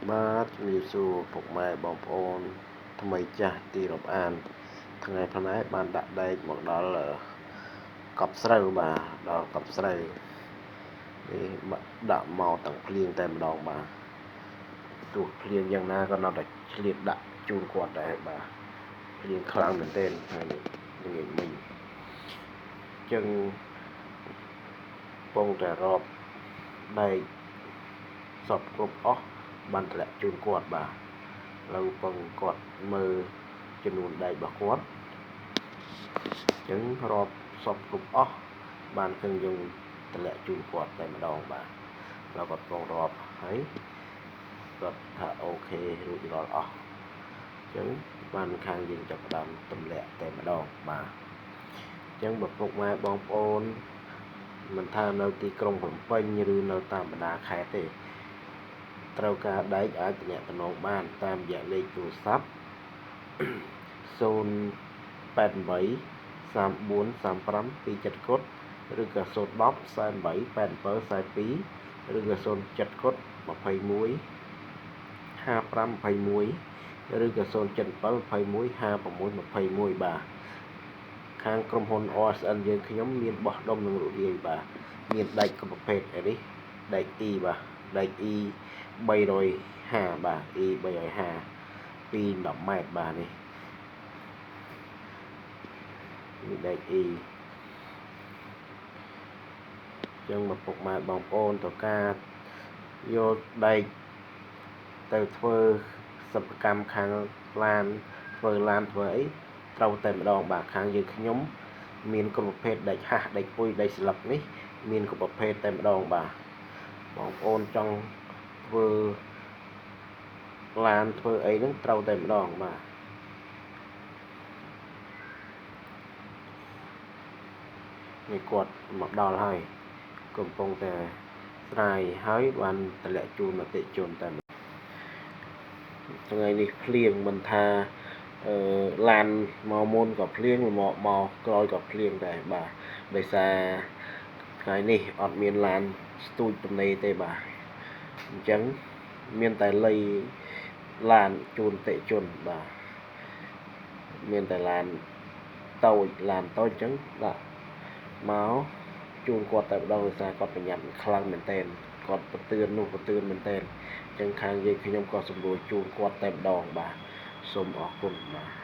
បាទជំរាបសួរពុកម៉ែបងប្អូនថ្មីចាស់ទីរាប់អានថ្ងៃផ្នែកបានដាក់ដែកមកដល់កប់ស្រូវបាទដល់កប់ស្រូវនេះដាក់មកទាំងភ្លៀងតែម្ដងបាទទោះភ្លៀងយ៉ាងណាក៏នៅតែឆ្លៀតដាក់ជូនគាត់ដែរបាទភ្លៀងខ្លាំងមែនទែនថ្ងៃនេះល្ងាចមិញចឹងពងតែរាប់ដែកសពគ្រប់អស់បានតម្លាក់ជូនគាត់បាទឥឡូវពងគាត់មើលចំនួនដែករបស់គាត់ចឹងរាប់សពគ្រប់អស់បានឃើញយើងតម្លាក់ជូនគាត់តែម្ដងបាទแล้วគាត់ពងរាប់ហើយគាត់ថាអូខេរួចរាល់អស់ចឹងបានខាងយើងចាប់ផ្ដើមទម្លាក់តែម្ដងបាទចឹងបើពុកម៉ែបងប្អូនមិនថានៅទីក្រុងភ្នំពេញឬនៅតាមបណ្ដាខេត្តទេត្រូវការដែកអាចទំនាក់ទំនងបានតាមរយៈលេខទូរស័ព្ទ088 34 35 27 កុដឬក៏010 48 87 42ឬក៏07 កុដ21 55 21ឬក៏077 21 56 21បាទខាងក្រុមហ៊ុន OSN យើងខ្ញុំមានបោះដុំនឹងរលាយបាទមានដែកគ្រប់ប្រភេទនេះដែក E បាទដែក E 350បាទ E 350ពី10ម៉ែត្របាទនេះដែក E ចឹងមកពុកម៉ែបងប្អូនត្រូវការយកដែកទៅធ្វើសិប្បកម្មខាងឡានធ្វើឡានធ្វើអីត្រូវតែម្ដងបាទខាងយើងខ្ញុំមានគ្រប់ប្រភេទដែកហាស់ដែកពុយដែកស្លឹកនេះមានគ្រប់ប្រភេទតែម្ដងបាទបងប្អូនចង់ធ្វើឡានធ្វើអីហ្នឹងត្រូវតែម្ដងបាទនេះគាត់មកដល់ហើយកំពុងតែស្រាយហើយបានតម្លាក់ជូនអតិថិជនតែថ្ងៃនេះភ្លៀងមិនថាឡានមកមុនក៏ភ្លៀងមកក្រោយក៏ភ្លៀងដែរបាទដោយសារថ្ងៃនេះអត់មានឡានស្ទូចទំនេរទេបាទអញ្ចឹងមានតែលៃឡានជូនអតិថិជនបាទមានតែឡានតូចអញ្ចឹងដាក់មកជូនគាត់តែម្ដងដោយសារគាត់ប្រញាប់ខ្លាំងមែនទែនគាត់បន្ទឿននោះបន្ទឿនមែនទែនអញ្ចឹងខាងយើងខ្ញុំក៏សម្រួលជូនគាត់តែម្ដងបាទសូមអរគុណបាទ